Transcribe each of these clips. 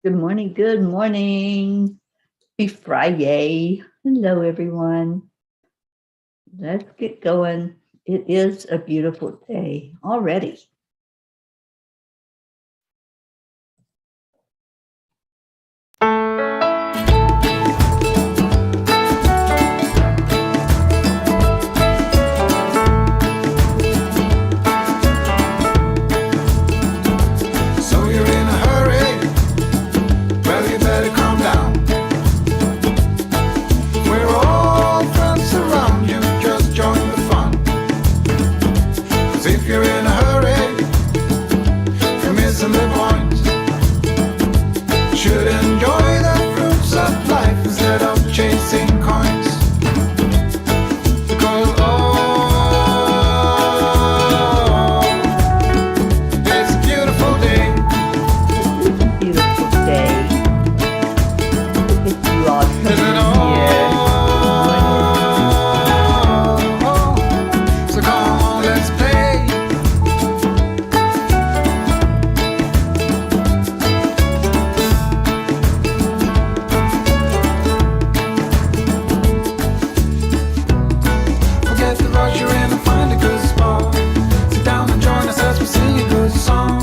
Good morning. Good morning. Happy FriYay. Hello, everyone. Let's get going. It is a beautiful day already. So you're in a hurry? Well, you better calm down. We're all friends around you, just join the fun. 'Cause if you're in a hurry, you're missing the point. You should enjoy the fruits of life instead of chasing coins. Because it's a beautiful day. Beautiful day. Look at you all Isn't it coming all? here. So come on, let's play. Forget the rush, you're in and find a good spot. Sit down and join us as we sing a good song.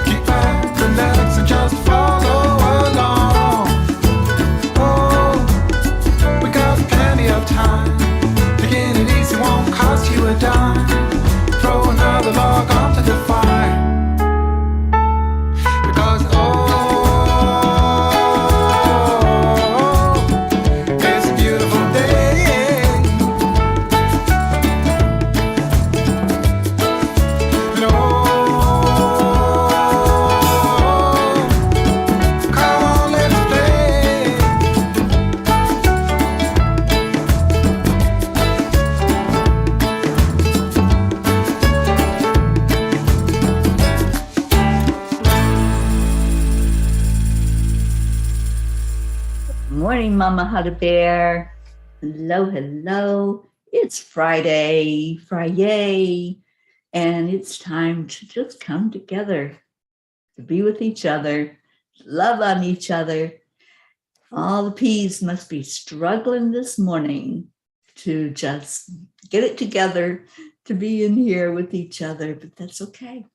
Keep back, relax, and just follow along. Oh, we got plenty of time. Taking it easy won't cost you a dime. Throw another log onto the fire. Because it's a beautiful day. And come on, let's play. Morning, Mama Huddle Bear. Hello, hello. It's Friday, FriYay, and it's time to just come together, to be with each other, love on each other. All the P's must be struggling this morning to just get it together, to be in here with each other, but that's okay.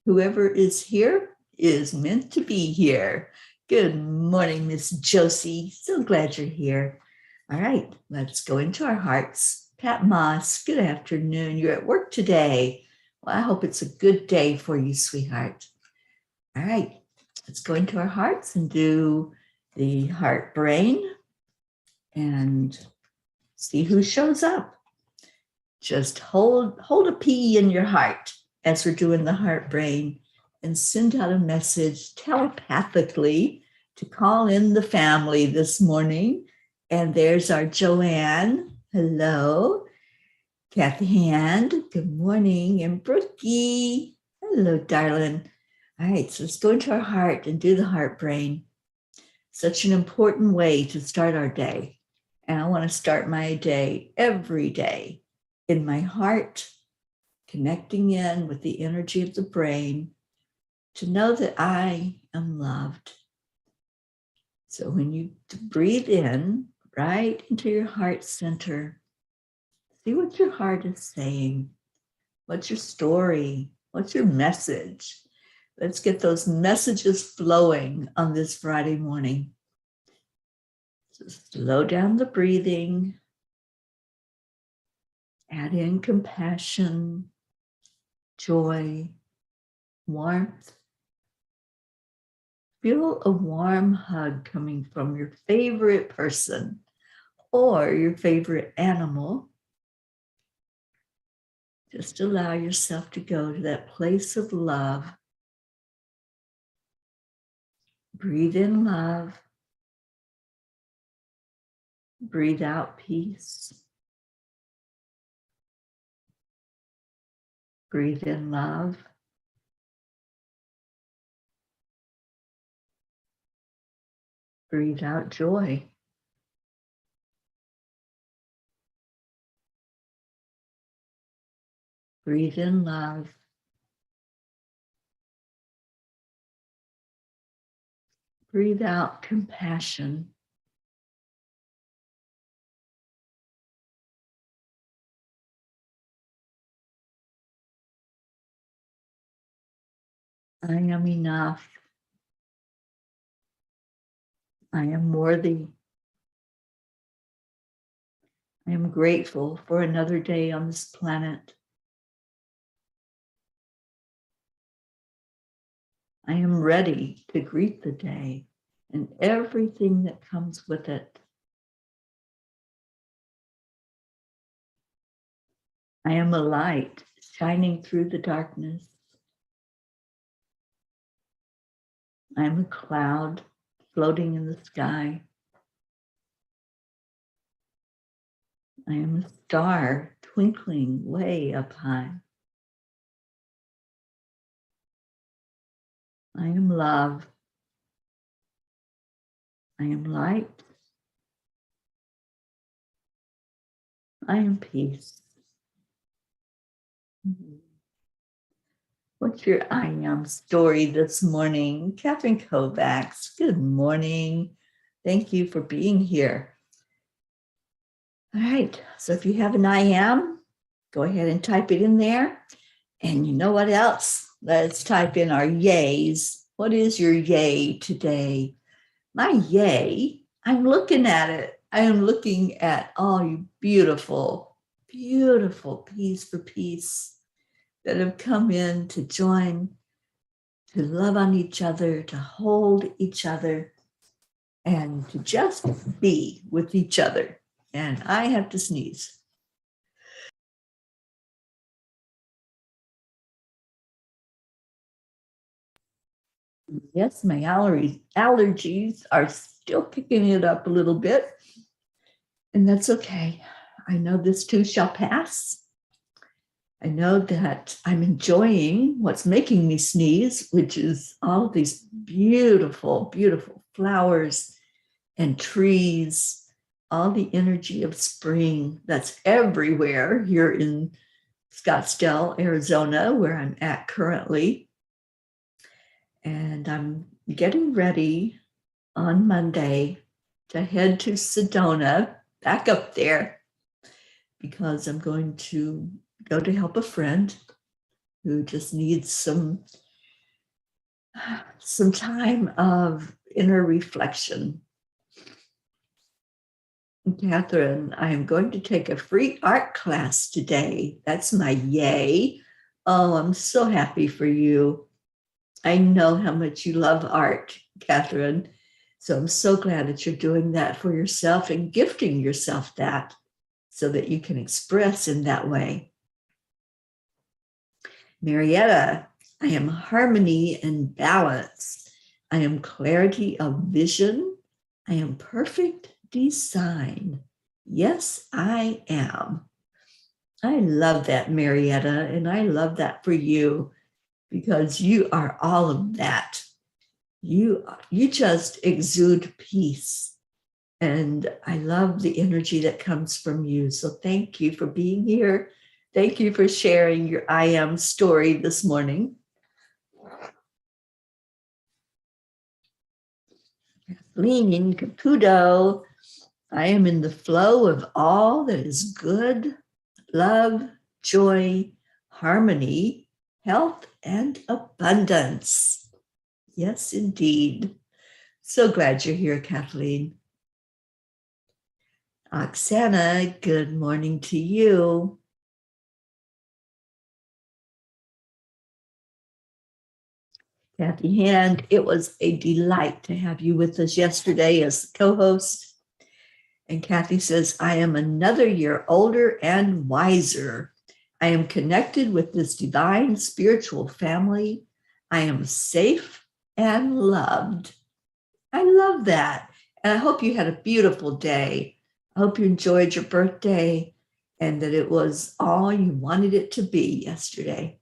Whoever is here is meant to be here. Good morning, Miss Josie. So glad you're here. All right, let's go into our hearts. Pat Moss, good afternoon. You're at work today. Well, I hope it's a good day for you, sweetheart. All right, let's go into our hearts and do the heart brain and see who shows up. Just hold a P in your heart as we're doing the heart brain and send out a message telepathically to call in the family this morning. And there's our Joanne. Hello. Kathy Hand. Good morning. And Brookie. Hello, darling. All right, so let's go into our heart and do the heart brain. Such an important way to start our day. And I want to start my day every day in my heart, connecting in with the energy of the brain to know that I am loved. So when you breathe in right into your heart center, see what your heart is saying. What's your story? What's your message? Let's get those messages flowing on this Friday morning. So slow down the breathing. Add in compassion, joy, warmth. Feel a warm hug coming from your favorite person or your favorite animal. Just allow yourself to go to that place of love. Breathe in love. Breathe out peace. Breathe in love. Breathe out joy. Breathe in love. Breathe out compassion. I am enough. I am worthy. I am grateful for another day on this planet. I am ready to greet the day and everything that comes with it. I am a light shining through the darkness. I am a cloud floating in the sky. I am a star twinkling way up high. I am love. I am light. I am peace. What's your I am story this morning? Catherine Kovacs, good morning. Thank you for being here. All right, so if you have an I am, go ahead and type it in there. And you know what else? Let's type in our yays. What is your yay today? My yay, I'm looking at it. I am looking at all you beautiful, beautiful Peas for Peace that have come in to join, to love on each other, to hold each other, and to just be with each other. And I have to sneeze. Yes, my allergies are still kicking it up a little bit, and that's okay. I know this too shall pass. I know that I'm enjoying what's making me sneeze, which is all of these beautiful, beautiful flowers and trees, all the energy of spring that's everywhere here in Scottsdale, Arizona, where I'm at currently. And I'm getting ready on Monday to head to Sedona, back up there, because I'm going to go to help a friend who just needs some time of inner reflection. Catherine, I am going to take a free art class today. That's my yay. Oh, I'm so happy for you. I know how much you love art, Catherine. So I'm so glad that you're doing that for yourself and gifting yourself that so that you can express in that way. Marietta, I am harmony and balance. I am clarity of vision. I am perfect design. Yes, I am. I love that, Marietta, and I love that for you because you are all of that. You just exude peace, and I love the energy that comes from you. So thank you for being here. Thank you for sharing your I am story this morning. Kathleen Caputo, I am in the flow of all that is good, love, joy, harmony, health, and abundance. Yes, indeed. So glad you're here, Kathleen. Oksana, good morning to you. Kathy Hand, it was a delight to have you with us yesterday as co-host. And Kathy says, I am another year older and wiser. I am connected with this divine spiritual family. I am safe and loved. I love that. And I hope you had a beautiful day. I hope you enjoyed your birthday and that it was all you wanted it to be yesterday.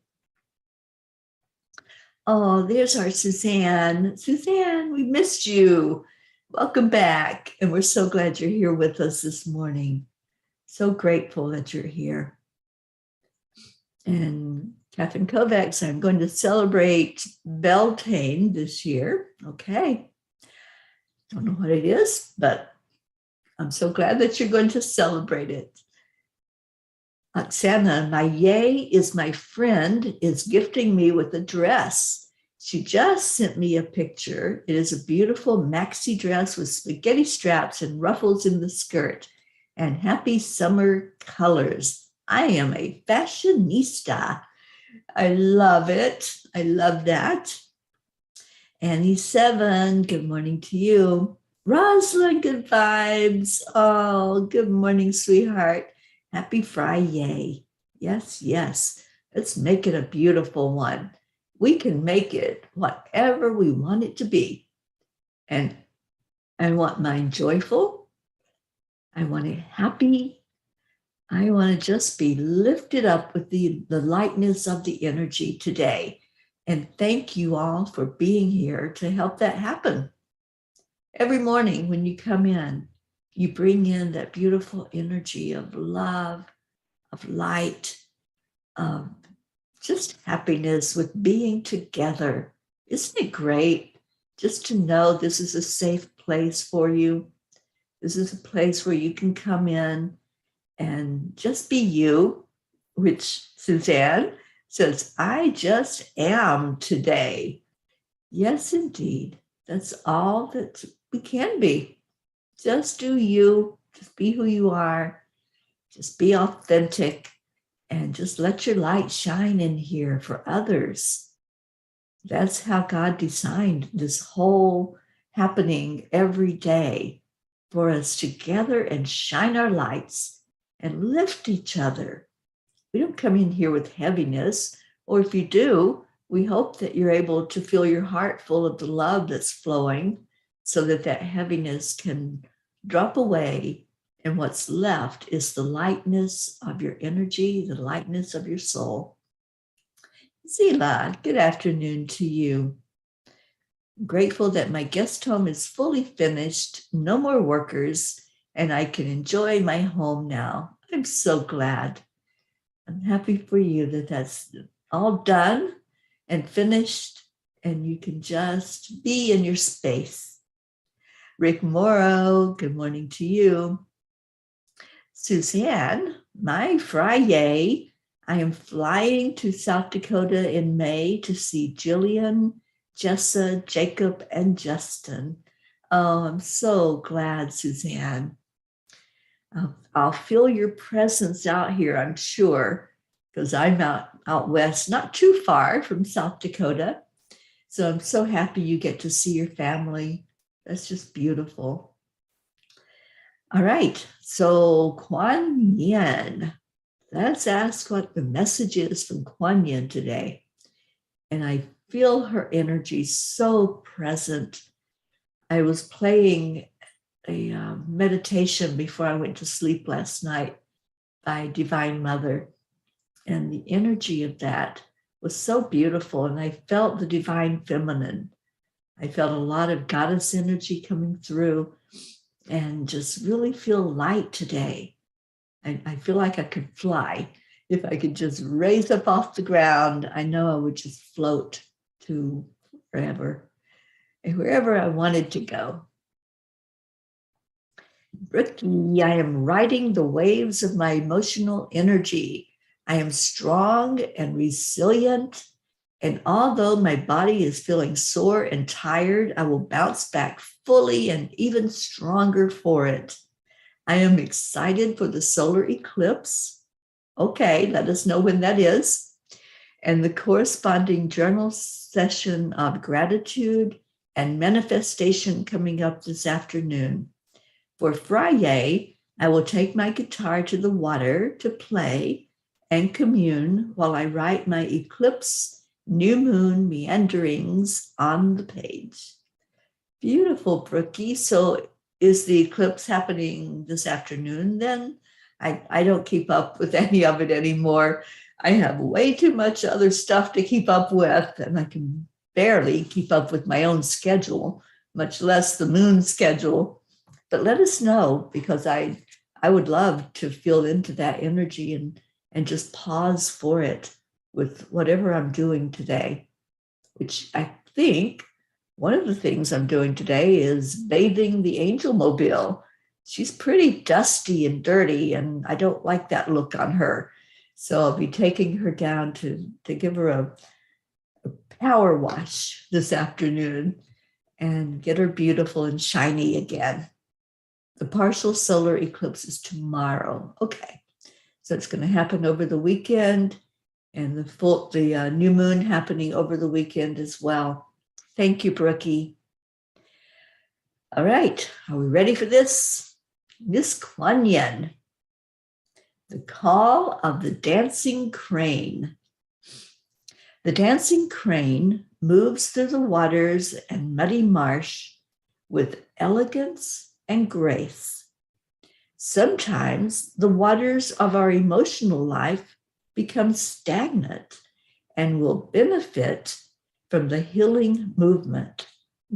Oh, there's our Suzanne. Suzanne, we missed you. Welcome back. And we're so glad you're here with us this morning. So grateful that you're here. And Catherine Kovacs, I'm going to celebrate Beltane this year. Okay. Don't know what it is, but I'm so glad that you're going to celebrate it. Oksana, my yay is my friend is gifting me with a dress. She just sent me a picture. It is a beautiful maxi dress with spaghetti straps and ruffles in the skirt and happy summer colors. I am a fashionista. I love it. I love that. Annie 7, good morning to you. Rosalind, good vibes. Oh, good morning, sweetheart. Happy FriYay. Yes, yes. Let's make it a beautiful one. We can make it whatever we want it to be. And I want mine joyful. I want it happy. I want to just be lifted up with the lightness of the energy today. And thank you all for being here to help that happen. Every morning when you come in, you bring in that beautiful energy of love, of light, of just happiness with being together. Isn't it great just to know this is a safe place for you? This is a place where you can come in and just be you, which Suzanne says, I just am today. Yes, indeed. That's all that we can be. Just do you, just be who you are, just be authentic, and just let your light shine in here for others. That's how God designed this whole happening every day for us to gather and shine our lights and lift each other. We don't come in here with heaviness, or if you do, we hope that you're able to feel your heart full of the love that's flowing so that that heaviness can drop away. And what's left is the lightness of your energy, the lightness of your soul. Zila, good afternoon to you. I'm grateful that my guest home is fully finished, no more workers, and I can enjoy my home now. I'm so glad. I'm happy for you that that's all done and finished, and you can just be in your space. Rick Morrow, good morning to you. Suzanne, my FriYay, I am flying to South Dakota in May to see Jillian, Jessa, Jacob, and Justin. Oh, I'm so glad, Suzanne. I'll feel your presence out here, I'm sure, because I'm out west, not too far from South Dakota. So I'm so happy you get to see your family. That's just beautiful. All right, so Kuan Yin. Let's ask what the message is from Kuan Yin today. And I feel her energy so present. I was playing a meditation before I went to sleep last night by Divine Mother. And the energy of that was so beautiful. And I felt the divine feminine. I felt a lot of goddess energy coming through and just really feel light today. I feel like I could fly. If I could just raise up off the ground, I know I would just float to wherever I wanted to go. Ricky, I am riding the waves of my emotional energy. I am strong and resilient. And although my body is feeling sore and tired, I will bounce back fully and even stronger for it. I am excited for the solar eclipse. Okay, let us know when that is. And the corresponding journal session of gratitude and manifestation coming up this afternoon. For FriYay, I will take my guitar to the water to play and commune while I write my eclipse new moon meanderings on the page. Beautiful, Brookie. So is the eclipse happening this afternoon then? I don't keep up with any of it anymore. I have way too much other stuff to keep up with, and I can barely keep up with my own schedule, much less the moon schedule. But let us know, because I would love to feel into that energy and just pause for it with whatever I'm doing today, which I think One of the things I'm doing today is bathing the Angel Mobile. She's pretty dusty and dirty, and I don't like that look on her. So I'll be taking her down to give her a power wash this afternoon and get her beautiful and shiny again. The partial solar eclipse is tomorrow. Okay, so it's going to happen over the weekend, and the new moon happening over the weekend as well. Thank you, Brookie. All right, are we ready for this? Miss Kuan Yin, the call of the dancing crane. The dancing crane moves through the waters and muddy marsh with elegance and grace. Sometimes the waters of our emotional life become stagnant and will benefit from the healing movement,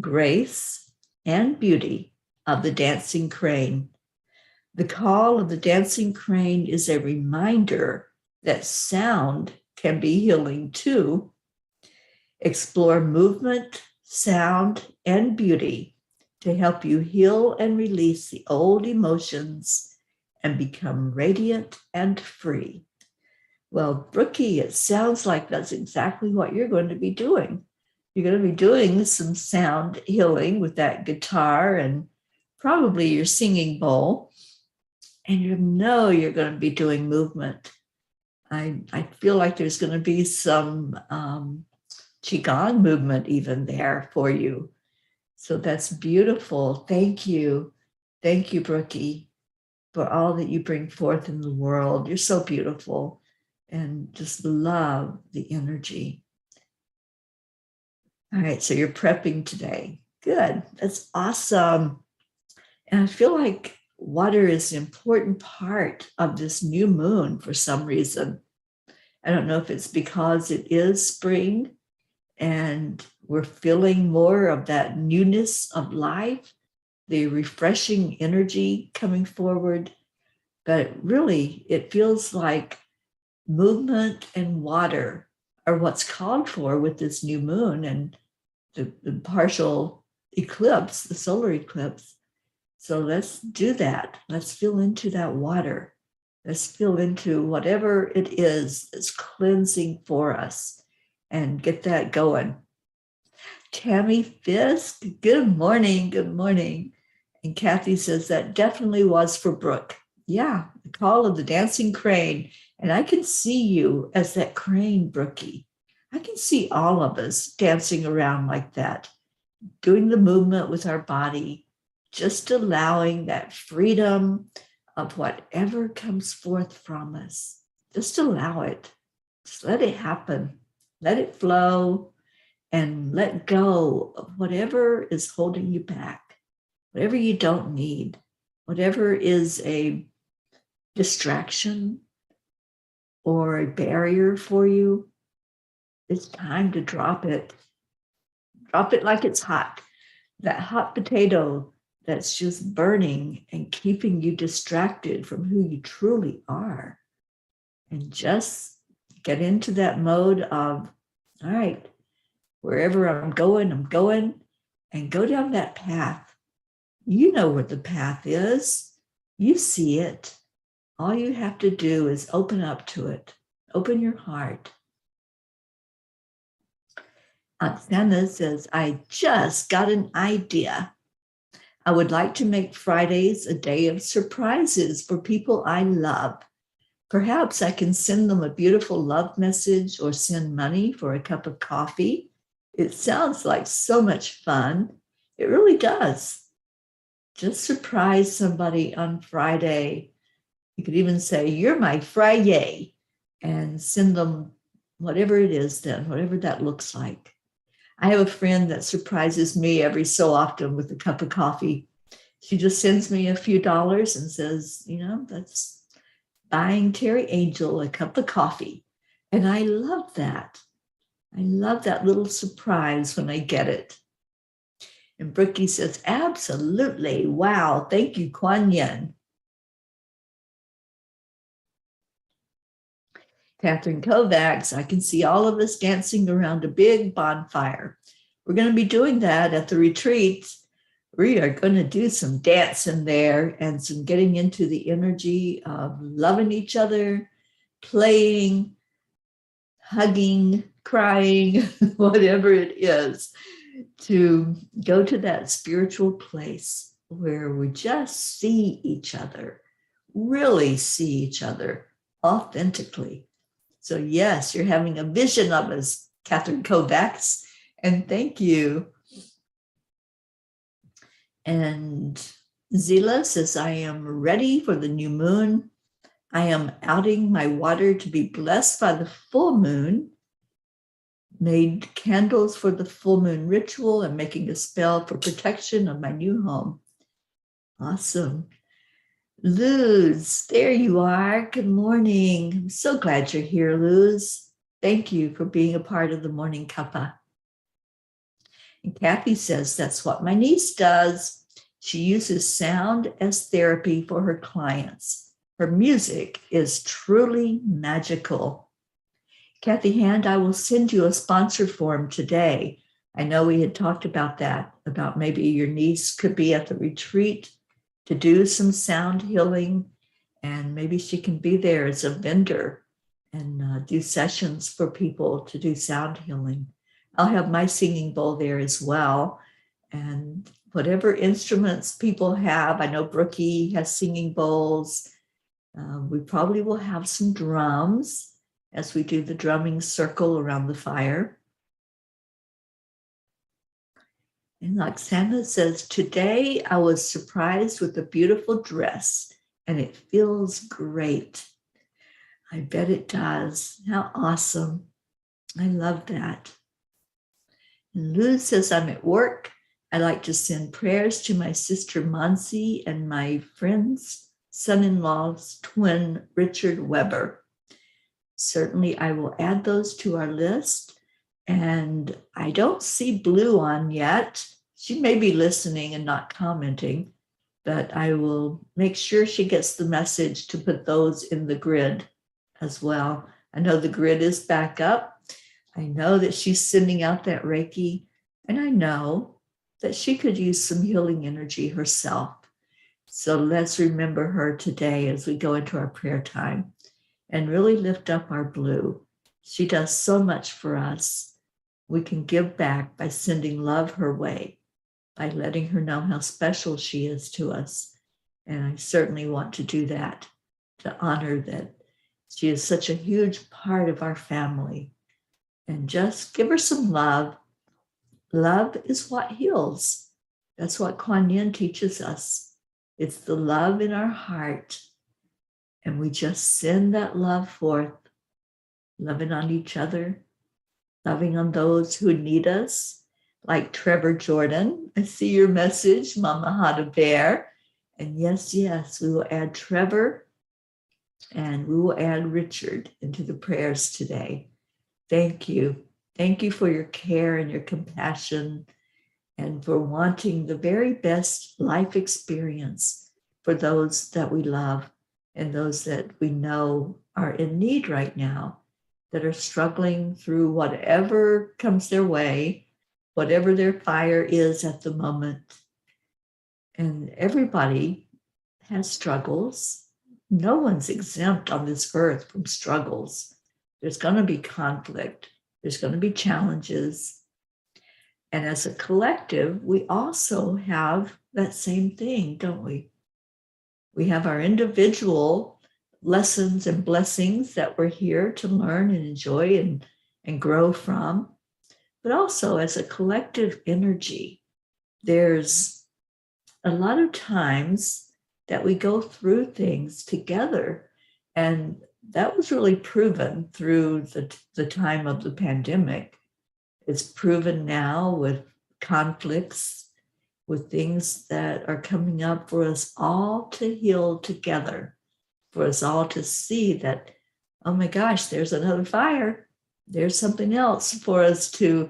grace, and beauty of the dancing crane. The call of the dancing crane is a reminder that sound can be healing too. Explore movement, sound, and beauty to help you heal and release the old emotions and become radiant and free. Well, Brookie, it sounds like that's exactly what you're going to be doing. You're going to be doing some sound healing with that guitar and probably your singing bowl. And you know you're going to be doing movement. I feel like there's going to be some Qigong movement even there for you. So that's beautiful. Thank you. Thank you, Brookie, for all that you bring forth in the world. You're so beautiful and just love the energy. All right, so you're prepping today. Good. That's awesome. And I feel like water is an important part of this new moon for some reason. I don't know if it's because it is spring and we're feeling more of that newness of life, the refreshing energy coming forward. But really, it feels like movement and water are what's called for with this new moon and the partial eclipse, the solar eclipse. So let's do that. Let's feel into that water. Let's feel into whatever it is that's cleansing for us and get that going. Tammy Fisk, good morning. Good morning. And Kathy says that definitely was for Brooke. Yeah, the call of the dancing crane. And I can see you as that crane, Brookie. I can see all of us dancing around like that, doing the movement with our body, just allowing that freedom of whatever comes forth from us. Just allow it. Just let it happen. Let it flow and let go of whatever is holding you back, whatever you don't need, whatever is a distraction or a barrier for you. It's time to drop it. Drop it like it's hot. That hot potato that's just burning and keeping you distracted from who you truly are. And just get into that mode of, all right, wherever I'm going, and go down that path. You know where the path is. You see it. All you have to do is open up to it. Open your heart. Oksana says, I just got an idea. I would like to make Fridays a day of surprises for people I love. Perhaps I can send them a beautiful love message or send money for a cup of coffee. It sounds like so much fun. It really does. Just surprise somebody on Friday. You could even say, you're my FriYay, and send them whatever it is then, whatever that looks like. I have a friend that surprises me every so often with a cup of coffee. She just sends me a few dollars and says, that's buying Teri Angel a cup of coffee. And I love that. I love that little surprise when I get it. And Brookie says, absolutely. Wow. Thank you, Kuan Yin. Catherine Kovacs, I can see all of us dancing around a big bonfire. we're going to be doing that at the retreat. We are going to do some dancing there and some getting into the energy of loving each other, playing, hugging, crying, whatever it is, to go to that spiritual place where we just see each other, really see each other authentically. So yes, you're having a vision of us, Catherine Kovacs, and thank you. And Zila says, I am ready for the new moon. I am outing my water to be blessed by the full moon, made candles for the full moon ritual, and making a spell for protection of my new home. Awesome. Luz, there you are. Good morning. I'm so glad you're here, Luz. Thank you for being a part of the Morning Cuppa. And Kathy says, that's what my niece does. She uses sound as therapy for her clients. Her music is truly magical. Kathy Hand, I will send you a sponsor form today. I know we had talked about that, about maybe your niece could be at the retreat to do some sound healing, and maybe she can be there as a vendor and do sessions for people to do sound healing. I'll have my singing bowl there as well. And whatever instruments people have, I know Brookie has singing bowls. We probably will have some drums as we do the drumming circle around the fire. And Oksana says, today I was surprised with a beautiful dress and it feels great. I bet it does. How awesome. I love that. And Luz says, I'm at work. I like to send prayers to my sister Monsi and my friend's son-in-law's twin, Richard Weber. Certainly, I will add those to our list. And I don't see Blue on yet. She may be listening and not commenting, but I will make sure she gets the message to put those in the grid as well. I know the grid is back up. I know that she's sending out that Reiki, and I know that she could use some healing energy herself. So let's remember her today as we go into our prayer time and really lift up our Blue. She does so much for us. We can give back by sending love her way, by letting her know how special she is to us. And I certainly want to do that, to honor that she is such a huge part of our family. And just give her some love. Love is what heals. That's what Kuan Yin teaches us. It's the love in our heart. And we just send that love forth, loving on each other, loving on those who need us, like Trevor Jordan. I see your message, Mama Had a Bear. And yes, we will add Trevor and we will add Richard into the prayers today. Thank you. Thank you for your care and your compassion and for wanting the very best life experience for those that we love and those that we know are in need right now, that are struggling through whatever comes their way, whatever their fire is at the moment. And everybody has struggles. No one's exempt on this earth from struggles. There's going to be conflict. There's going to be challenges. And as a collective, we also have that same thing, don't we? We have our individual lessons and blessings that we're here to learn and enjoy and grow from. But also as a collective energy, there's a lot of times that we go through things together. And that was really proven through the time of the pandemic. It's proven now with conflicts, with things that are coming up for us all to heal together, for us all to see that, oh my gosh, there's another fire. There's something else for us to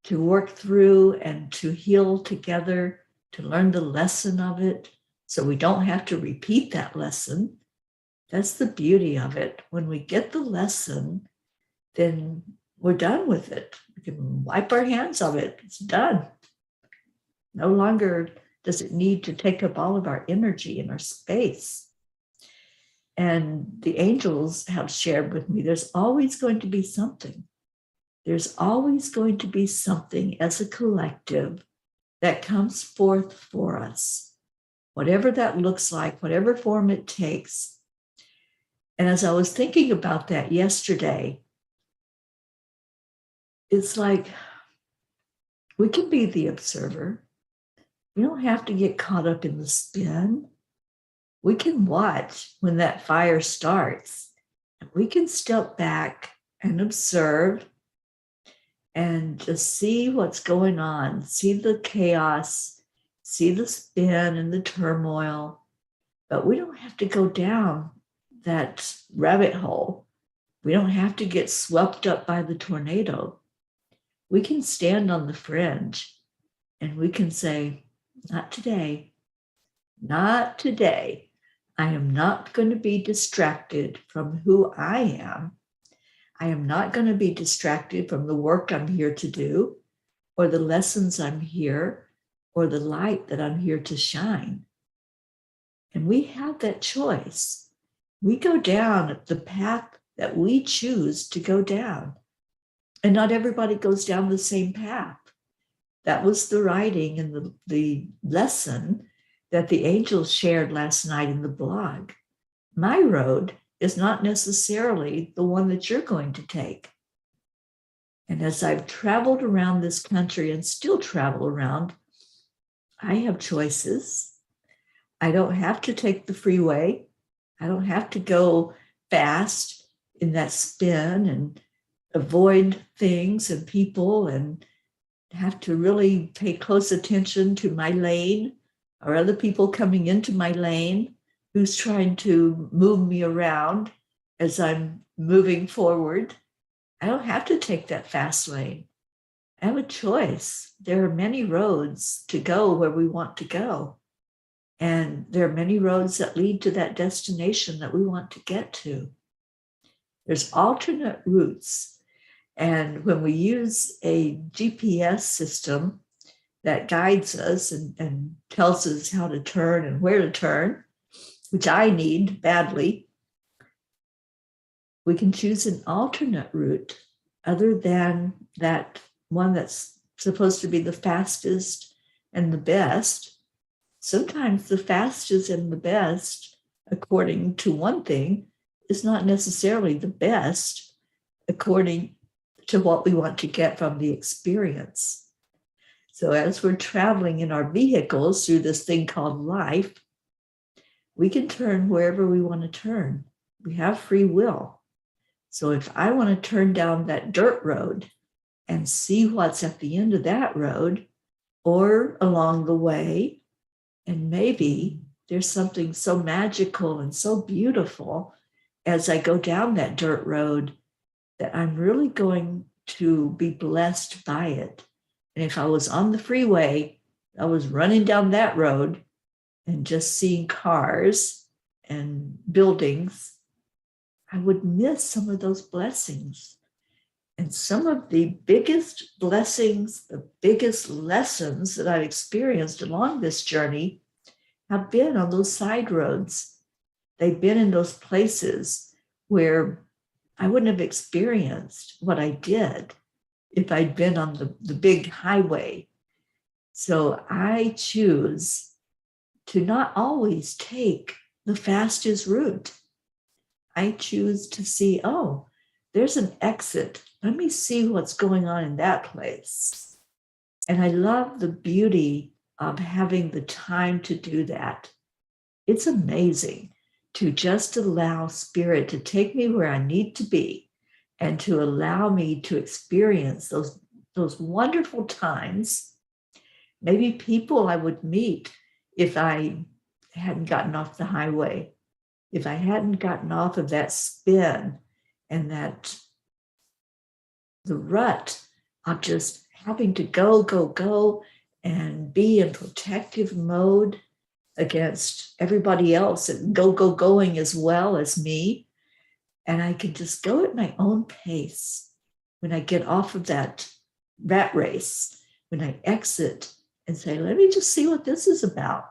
work through and to heal together, to learn the lesson of it, so we don't have to repeat that lesson. That's the beauty of it. When we get the lesson, then we're done with it. can wipe our hands of it. It's done. No longer does it need to take up all of our energy and our space. And the angels have shared with me, there's always going to be something. There's always going to be something as a collective that comes forth for us, whatever that looks like, whatever form it takes. And as I was thinking about that yesterday, it's like we can be the observer. We don't have to get caught up in the spin. We can watch when that fire starts. And we can step back and observe and just see what's going on, see the chaos, see the spin and the turmoil. But we don't have to go down that rabbit hole. We don't have to get swept up by the tornado. We can stand on the fringe and we can say, not today, not today. I am not going to be distracted from who I am. I am not going to be distracted from the work I'm here to do, or the lessons I'm here, or the light that I'm here to shine. And we have that choice. We go down the path that we choose to go down. And not everybody goes down the same path. That was the writing and the lesson that the angels shared last night in the blog. My road is not necessarily the one that you're going to take. And as I've traveled around this country and still travel around, I have choices. I don't have to take the freeway. I don't have to go fast in that spin and avoid things and people and have to really pay close attention to my lane or other people coming into my lane who's trying to move me around as I'm moving forward. I don't have to take that fast lane. I have a choice. There are many roads to go where we want to go. And there are many roads that lead to that destination that we want to get to. There's alternate routes. And when we use a GPS system that guides us and tells us how to turn and where to turn, which I need badly, we can choose an alternate route other than that one that's supposed to be the fastest and the best. Sometimes the fastest and the best, according to one thing, is not necessarily the best according to what we want to get from the experience. So as we're traveling in our vehicles through this thing called life, we can turn wherever we want to turn. We have free will. So if I want to turn down that dirt road and see what's at the end of that road or along the way, and maybe there's something so magical and so beautiful as I go down that dirt road that I'm really going to be blessed by it. And if I was on the freeway, I was running down that road and just seeing cars and buildings, I would miss some of those blessings. And some of the biggest blessings, the biggest lessons that I've experienced along this journey have been on those side roads. They've been in those places where I wouldn't have experienced what I did if I'd been on the big highway. So I choose to not always take the fastest route. I choose to see, oh, there's an exit. Let me see what's going on in that place. And I love the beauty of having the time to do that. It's amazing to just allow Spirit to take me where I need to be and to allow me to experience those wonderful times. Maybe people I would meet if I hadn't gotten off the highway, if I hadn't gotten off of that spin and the rut of just having to go and be in protective mode against everybody else and going as well as me. And I can just go at my own pace when I get off of that rat race, when I exit and say, let me just see what this is about.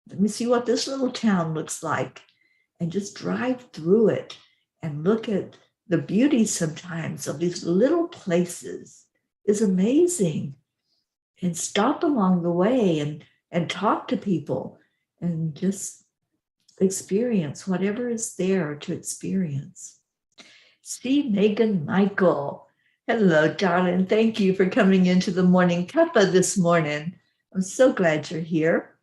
Let me see what this little town looks like, and just drive through it and look at the beauty sometimes of these little places is amazing. And stop along the way and talk to people and just experience whatever is there to experience. See Megan Michael. Hello, darling. Thank you for coming into the Morning Cuppa this morning. I'm so glad you're here.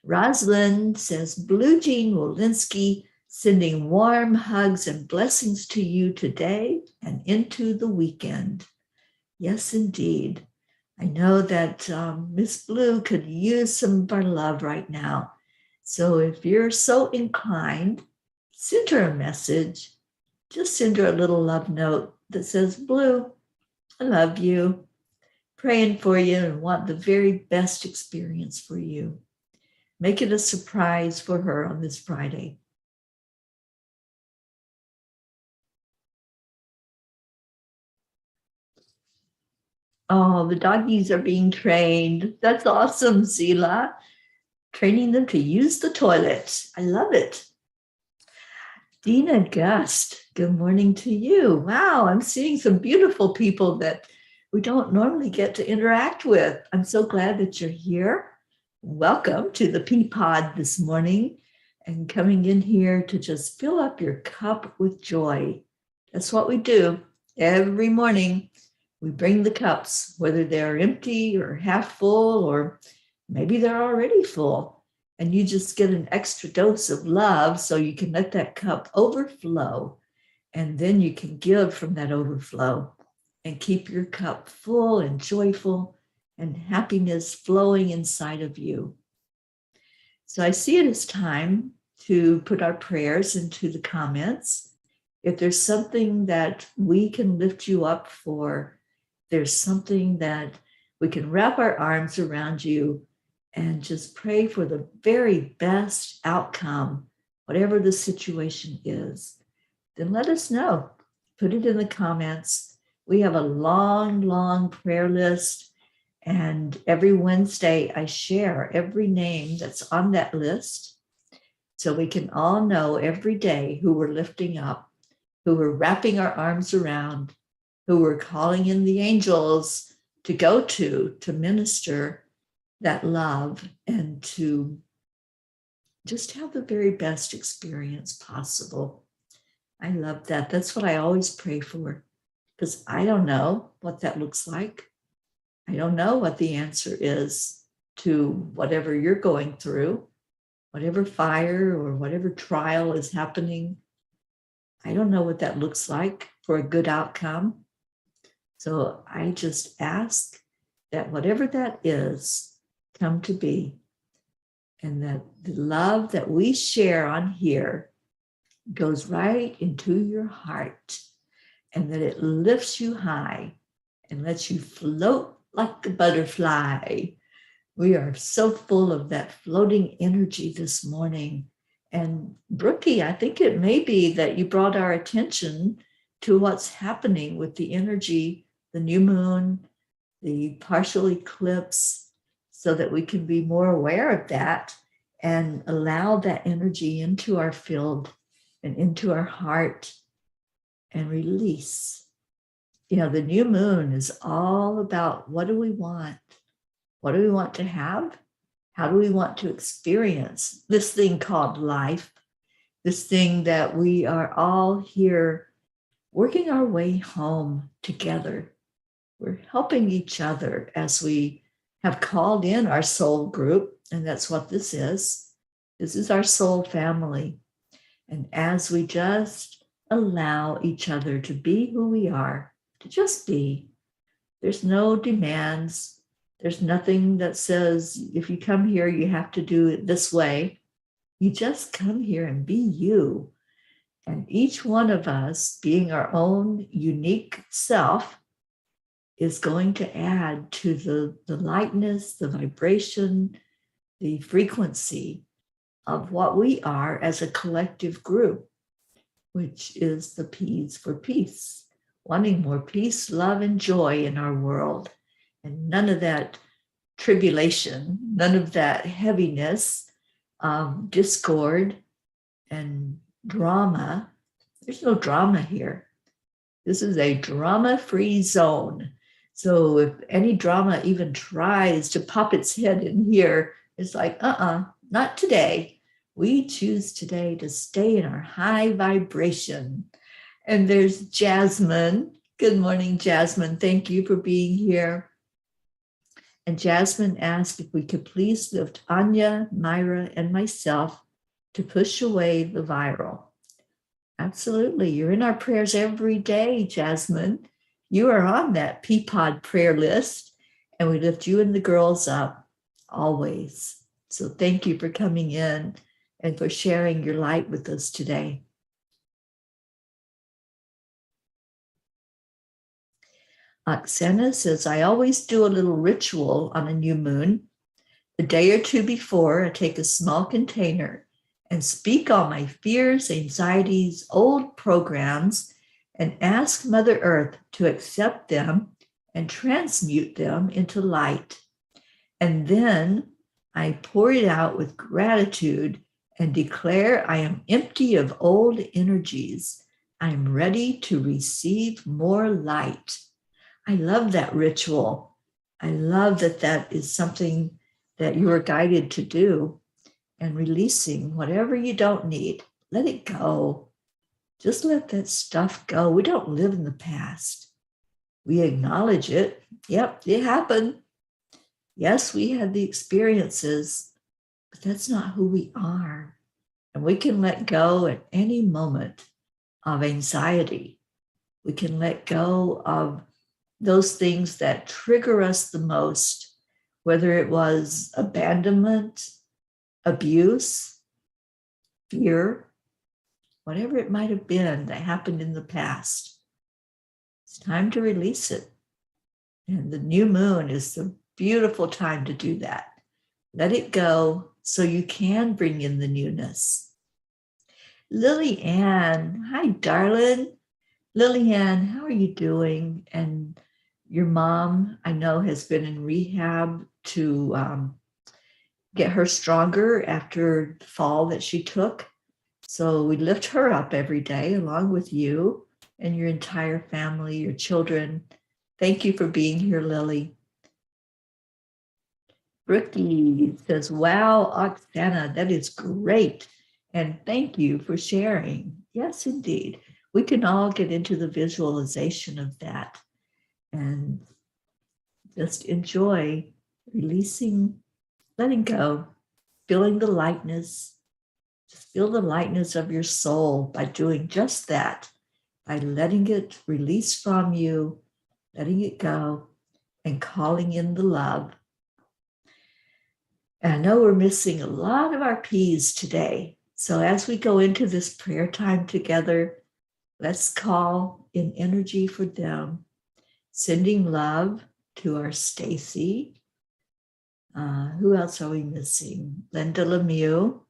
Rosalind says, Blue Jean Walensky, sending warm hugs and blessings to you today and into the weekend. Yes, indeed. I know that Miss Blue could use some of our love right now. So if you're so inclined, send her a message. Just send her a little love note that says, Blue, I love you, praying for you and want the very best experience for you. Make it a surprise for her on this Friday. Oh, the doggies are being trained. That's awesome, Zila. Training them to use the toilet. I love it. Dina Gust, good morning to you. Wow, I'm seeing some beautiful people that we don't normally get to interact with. I'm so glad that you're here. Welcome to the peapod this morning and coming in here to just fill up your cup with joy. That's what we do every morning. We bring the cups, whether they're empty or half full, or maybe they're already full, and you just get an extra dose of love so you can let that cup overflow, and then you can give from that overflow and keep your cup full and joyful and happiness flowing inside of you. So I see it as time to put our prayers into the comments. If there's something that we can lift you up for, there's something that we can wrap our arms around you and just pray for the very best outcome, whatever the situation is, then let us know. Put it in the comments. We have a long, long prayer list. And every Wednesday, I share every name that's on that list so we can all know every day who we're lifting up, who we're wrapping our arms around, who we're calling in the angels to go to minister that love and to just have the very best experience possible. I love that. That's what I always pray for, because I don't know what that looks like. I don't know what the answer is to whatever you're going through, whatever fire or whatever trial is happening. I don't know what that looks like for a good outcome. So I just ask that whatever that is, come to be, and that the love that we share on here goes right into your heart, and that it lifts you high and lets you float like a butterfly. We are so full of that floating energy this morning. And Brookie, I think it may be that you brought our attention to what's happening with the energy, the new moon, the partial eclipse, so that we can be more aware of that and allow that energy into our field and into our heart and release. You know, the new moon is all about what do we want? What do we want to have? How do we want to experience this thing called life? This thing that we are all here working our way home together. We're helping each other as we have called in our soul group, and that's what this is. This is our soul family. And as we just allow each other to be who we are, to just be, there's no demands. There's nothing that says, if you come here, you have to do it this way. You just come here and be you. And each one of us, being our own unique self, is going to add to the lightness, the vibration, the frequency of what we are as a collective group, which is the P's for peace, wanting more peace, love, and joy in our world, and none of that tribulation, none of that heaviness, discord, and drama. There's no drama here. This is a drama-free zone. So if any drama even tries to pop its head in here, it's like, not today. We choose today to stay in our high vibration. And there's Jasmine. Good morning, Jasmine. Thank you for being here. And Jasmine asked if we could please lift Anya, Myra, and myself to push away the viral. Absolutely. You're in our prayers every day, Jasmine. You are on that peapod prayer list, and we lift you and the girls up always. So thank you for coming in and for sharing your light with us today. Oksana says, I always do a little ritual on a new moon. The day or two before, I take a small container and speak all my fears, anxieties, old programs, and ask Mother Earth to accept them and transmute them into light. And then I pour it out with gratitude and declare I am empty of old energies. I am ready to receive more light. I love that ritual. I love that that is something that you are guided to do. And releasing whatever you don't need. Let it go. Just let that stuff go. We don't live in the past. We acknowledge it. Yep, it happened. Yes, we had the experiences, but that's not who we are. And we can let go at any moment of anxiety. We can let go of those things that trigger us the most, whether it was abandonment, abuse, fear, whatever it might have been that happened in the past. It's time to release it. And the new moon is the beautiful time to do that. Let it go so you can bring in the newness. Lily Ann, hi, darling. Lily Ann, how are you doing? And your mom, I know, has been in rehab to get her stronger after the fall that she took. So we lift her up every day along with you and your entire family, your children. Thank you for being here, Lily. Brookie says, wow, Oksana, that is great. And thank you for sharing. Yes, indeed. We can all get into the visualization of that and just enjoy releasing, letting go, feeling the lightness. Just feel the lightness of your soul by doing just that, by letting it release from you, letting it go, and calling in the love. And I know we're missing a lot of our P's today. So as we go into this prayer time together, let's call in energy for them, sending love to our Stacy. Who else are we missing? Linda Lemieux.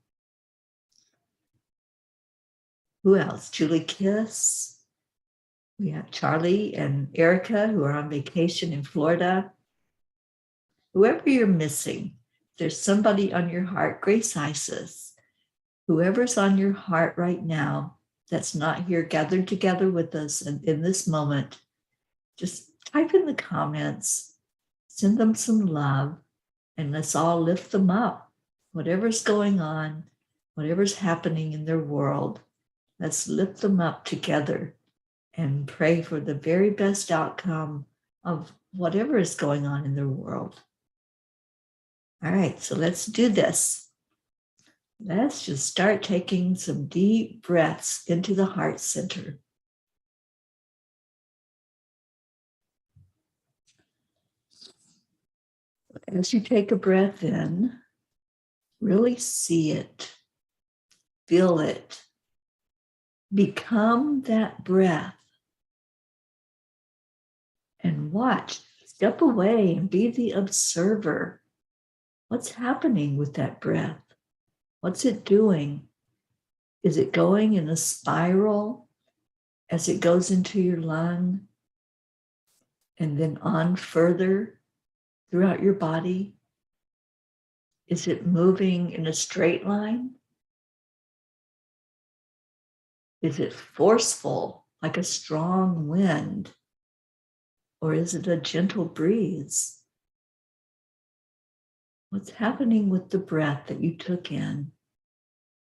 Who else? Julie Kiss. We have Charlie and Erica who are on vacation in Florida. Whoever you're missing, there's somebody on your heart. Grace Isis. Whoever's on your heart right now that's not here gathered together with us and in this moment, just type in the comments, send them some love, and let's all lift them up. Whatever's going on, whatever's happening in their world, let's lift them up together and pray for the very best outcome of whatever is going on in their world. All right, so let's do this. Let's just start taking some deep breaths into the heart center. As you take a breath in, really see it, feel it, become that breath, and watch. Step away and be the observer. What's happening with that breath? What's it doing? Is it going in a spiral? as it goes into your lung and then on further throughout your body? Is it moving in a straight line? Is it forceful, like a strong wind? Or is it a gentle breeze? What's happening with the breath that you took in?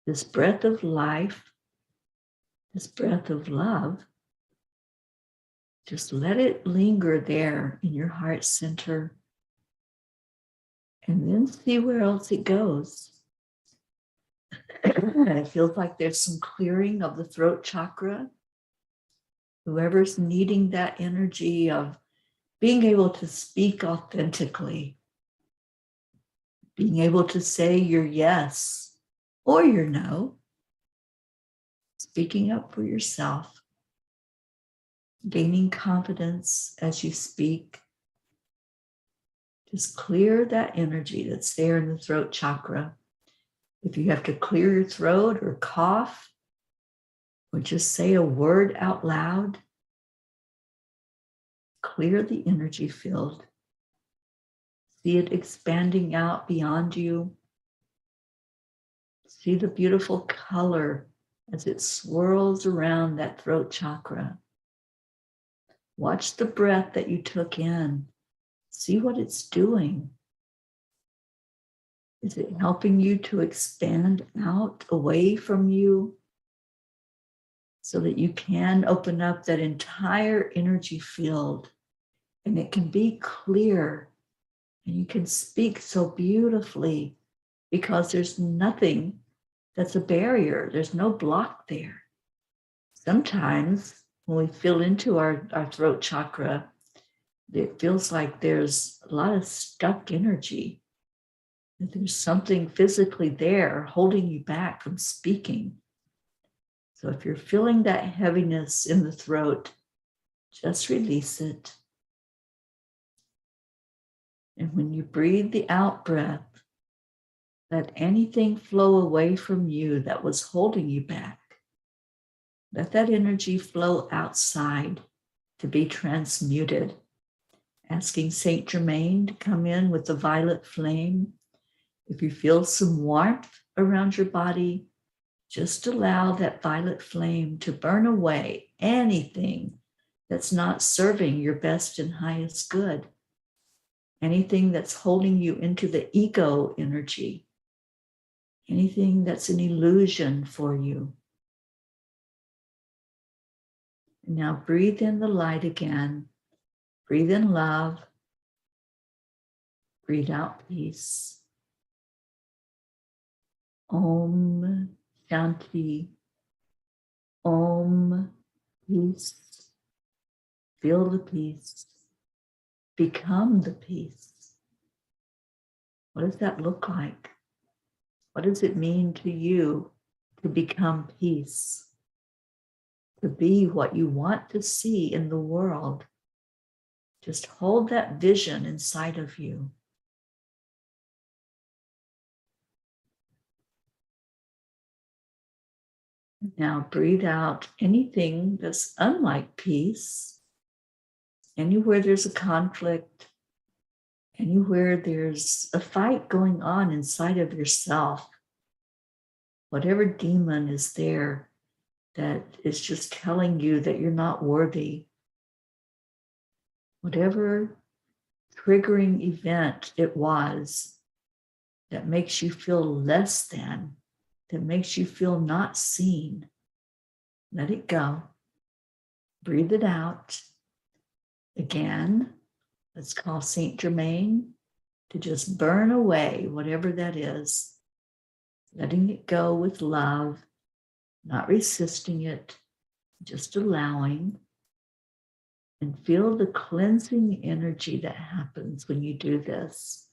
This breath of life, this breath of love, just let it linger there in your heart center and then see where else it goes. It feels like there's some clearing of the throat chakra. Whoever's needing that energy of being able to speak authentically, being able to say your yes or your no, speaking up for yourself, gaining confidence as you speak. Just clear that energy that's there in the throat chakra. If you have to clear your throat or cough, or just say a word out loud, clear the energy field. See it expanding out beyond you. See the beautiful color as it swirls around that throat chakra. Watch the breath that you took in. See what it's doing. Is it helping you to expand out away from you so that you can open up that entire energy field and it can be clear and you can speak so beautifully because there's nothing that's a barrier. There's no block there. Sometimes when we feel into our throat chakra, it feels like there's a lot of stuck energy. There's something physically there holding you back from speaking. So if you're feeling that heaviness in the throat, just release it. And when you breathe the out breath, let anything flow away from you that was holding you back. Let that energy flow outside to be transmuted. Asking Saint Germain to come in with the violet flame. If you feel some warmth around your body, just allow that violet flame to burn away anything that's not serving your best and highest good. Anything that's holding you into the ego energy. Anything that's an illusion for you. And now breathe in the light again. Breathe in love. Breathe out peace. Om Shanti. Om peace. Feel the peace. Become the peace. What does that look like? What does it mean to you to become peace? To be what you want to see in the world. Just hold that vision inside of you. Now breathe out anything that's unlike peace. Anywhere there's a conflict, anywhere there's a fight going on inside of yourself, whatever demon is there that is just telling you that you're not worthy, whatever triggering event it was that makes you feel less than, that makes you feel not seen, let it go. Breathe it out. Again, let's call Saint Germain to just burn away whatever that is, letting it go with love, not resisting it, just allowing, and feel the cleansing energy that happens when you do this.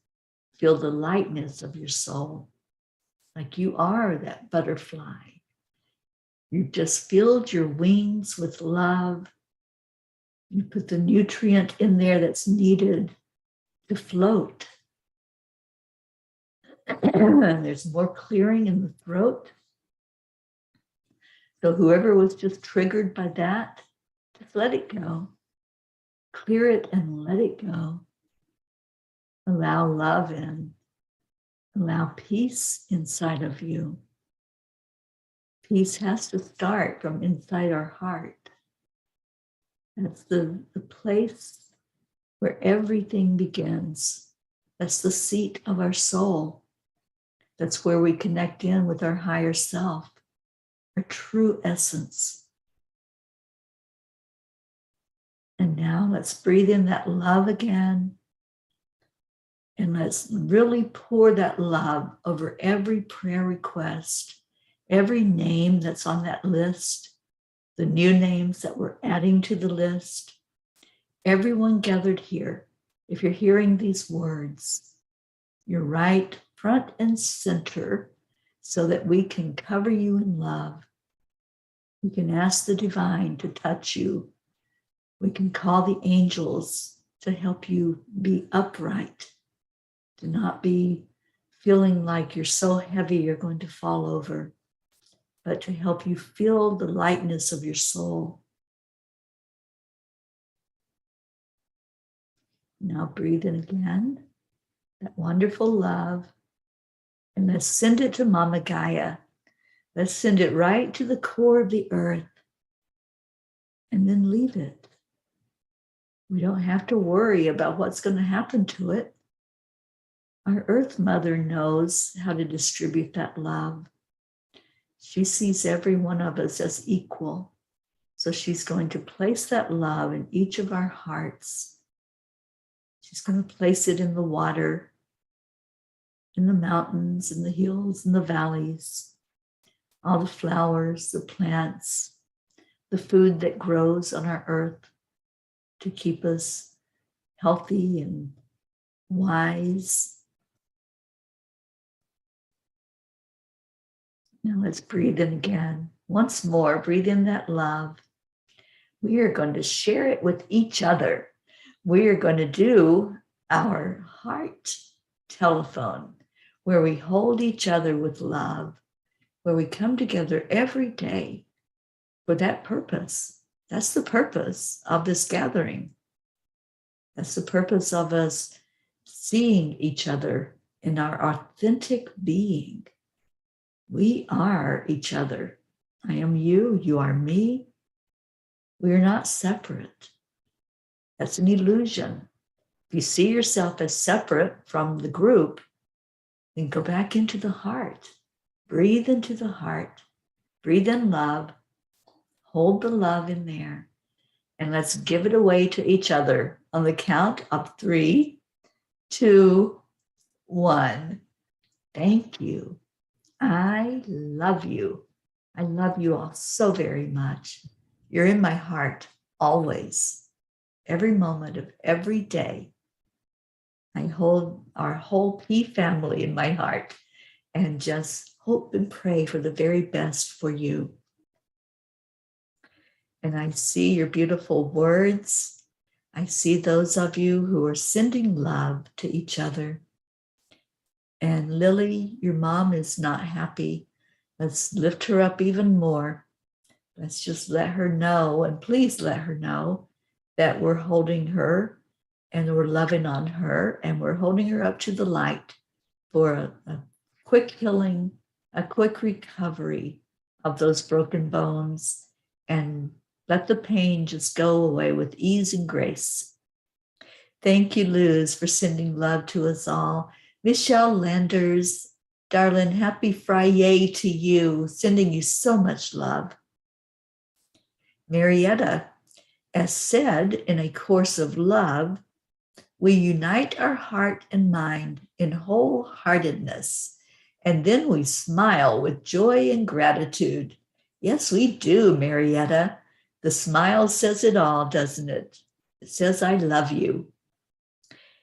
Feel the lightness of your soul, like you are that butterfly. You've just filled your wings with love. You put the nutrient in there that's needed to float. There's more clearing in the throat. So whoever was just triggered by that, just let it go. Clear it and let it go. Allow love in. Allow peace inside of you. Peace has to start from inside our heart. That's the place where everything begins. That's the seat of our soul. That's where we connect in with our higher self, our true essence. And now let's breathe in that love again. And let's really pour that love over every prayer request, every name that's on that list, the new names that we're adding to the list. Everyone gathered here, if you're hearing these words, you're right front and center so that we can cover you in love. We can ask the divine to touch you. We can call the angels to help you be upright, to not be feeling like you're so heavy you're going to fall over, but to help you feel the lightness of your soul. Now breathe in again, that wonderful love, and let's send it to Mama Gaia. Let's send it right to the core of the earth and then leave it. We don't have to worry about what's going to happen to it. Our Earth Mother knows how to distribute that love. She sees every one of us as equal. So she's going to place that love in each of our hearts. She's going to place it in the water, in the mountains, in the hills, in the valleys, all the flowers, the plants, the food that grows on our earth to keep us healthy and wise. Now let's breathe in again. Once more, breathe in that love. We are going to share it with each other. We are going to do our heart telephone, where we hold each other with love, where we come together every day for that purpose. That's the purpose of this gathering. That's the purpose of us seeing each other in our authentic being. We are each other. I am you, you are me. We are not separate. That's an illusion. If you see yourself as separate from the group, then go back into the heart. Breathe into the heart. Breathe in love. Hold the love in there. And let's give it away to each other on the count of 3, 2, 1. Thank you. I love you. I love you all so very much. You're in my heart always, every moment of every day. I hold our whole P family in my heart and just hope and pray for the very best for you. And I see your beautiful words. I see those of you who are sending love to each other. And Lily, your mom is not happy. Let's lift her up even more. Let's just let her know, and please let her know that we're holding her and we're loving on her and we're holding her up to the light for a quick healing, a quick recovery of those broken bones, and let the pain just go away with ease and grace. Thank you, Luz, for sending love to us all. Michelle Landers, darling, happy FriYay to you, sending you so much love. Marietta, as said in A Course of Love, we unite our heart and mind in wholeheartedness, and then we smile with joy and gratitude. Yes, we do, Marietta. The smile says it all, doesn't it? It says, I love you.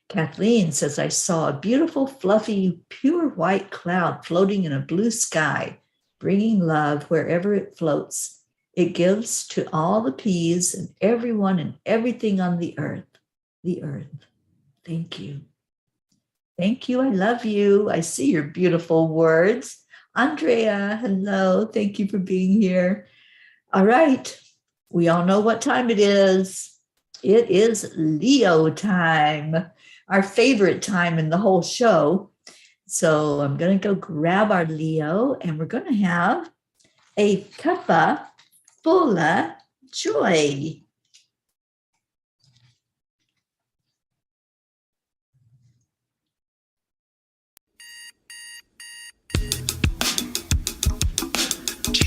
Kathleen says, I saw a beautiful, fluffy, pure white cloud floating in a blue sky, bringing love wherever it floats. It gives to all the peas and everyone and everything on the earth. The earth. Thank you. Thank you. I love you. I see your beautiful words. Andrea, hello. Thank you for being here. All right. We all know what time it is. It is Leo time, our favorite time in the whole show. So I'm going to go grab our Leo and we're going to have a Cuppa Fulla Joy.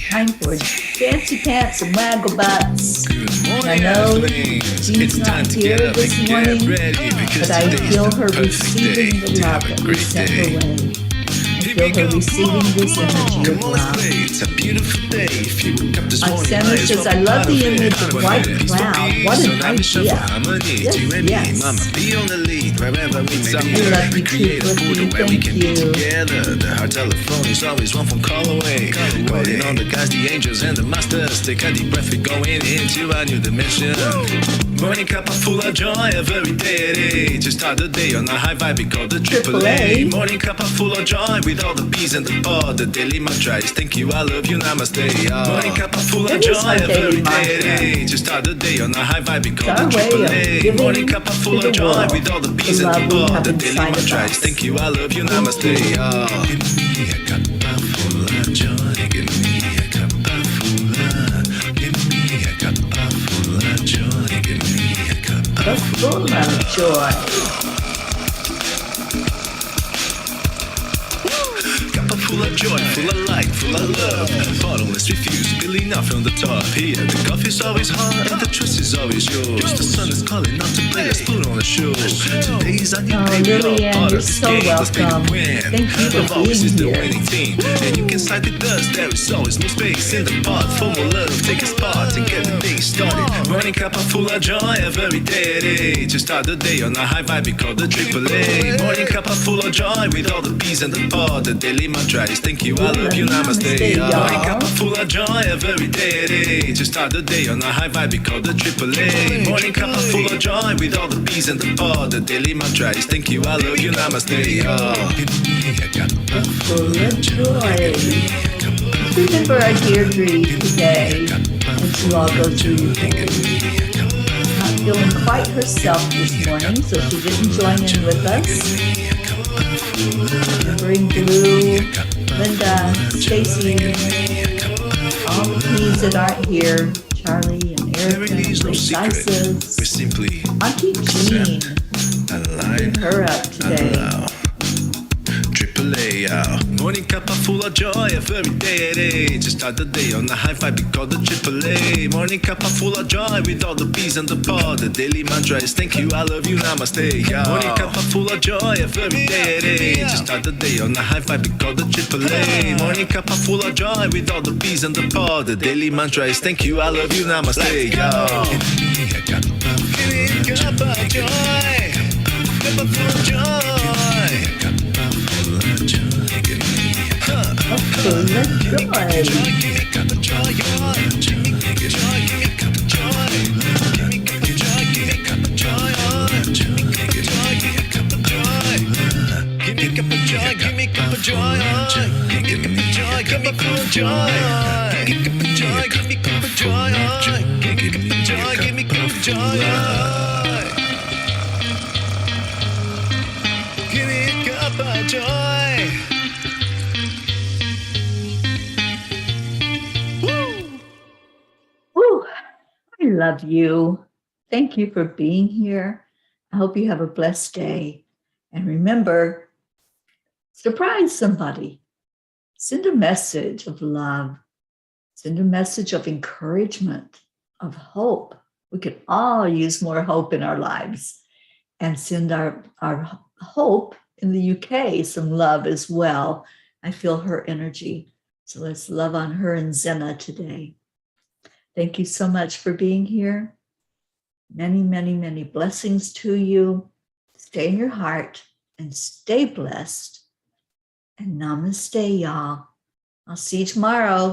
Time for fancy pants and waggle butts. I know Jean's not here this morning, but I feel her receiving the love that we sent her way. I feel her receiving this energy of love. Sandra says, I love the image of white cloud. What an idea. Yes. I love you too, Cliffy. Thank you. The hard telephone is always one phone call away. Calling on the guys, the angels and the masters. Take a deep breath, we're going into a new dimension. Morning Cuppa Fulla Joy, every day. To start the day on a high vibe, we call the AAA. Morning Cuppa Fulla Joy, with all the peas and the pod. The daily mantra is thank you, I love you, namaste. Morning Cuppa Fulla Joy, every day. To start the day on a high vibe, we call the AAA. Morning Cuppa Fulla Joy, with all the peas and the pod. The daily mantra is thank you, I love you, namaste. Give me a cuppa full of joy. Give me a cuppa full of. Give me a cuppa full of joy. Give me a cuppa full of joy. Cuppa full of joy, full of light, full of love. Bottomless refuse, spilling out from the top. Here, the coffee's always hot and the trust is always yours. The sun is calling out to play, let's put on a show. Today's our new baby, all part of this game. Let's be the win. Thank you for always is the being here. winning team. And you can side with us, there is always more space in the pot. For more love, take a spot and get the day started. Morning Cuppa Fulla Joy, every day. To start the day on a high vibe, we call the AAA. Morning Cuppa Fulla Joy, with all the peas and the pod. The daily mantra is thank you, I love you, namaste. Morning Cuppa Fulla Joy, every day. To start the day on a high vibe, we call the AAA. Morning Cuppa Fulla Joy, with all the peas and the pod. The daily mantra is thank you, I love you, namaste. Give me a cuppa full of joy. Remember our Deirdre today, and she all goes through not feeling quite herself this morning, so she didn't join in with us. Remembering Blue, Linda, Stacy, all the P's that aren't here, Charlie and Erica, We're simply Auntie Jean, aligned. her up today. AAA, morning Cuppa Fulla Joy, every day. To start the day on a high vibe, we call the AAA. Morning Cuppa Fulla Joy, with all the peas and the pod. The daily mantra is thank you, I love you, namaste. Morning Cuppa Fulla Joy, every day. To start the day on a high vibe, we call the AAA. Morning Cuppa Fulla Joy, with all the peas and the pod. The daily mantra is thank you, I love you, namaste. Give me a cuppa full of joy. Cuppa full of joy. Full of joy. Woo! I love you. Thank you for being here. I hope you have a blessed day. And remember, surprise somebody. Send a message of love. Send a message of encouragement, of hope. We could all use more hope in our lives. And send our hope in the UK some love as well. I feel her energy. So let's love on her and Zena today. Thank you so much for being here. Many, many, many blessings to you. Stay in your heart and stay blessed. And namaste, y'all. I'll see you tomorrow.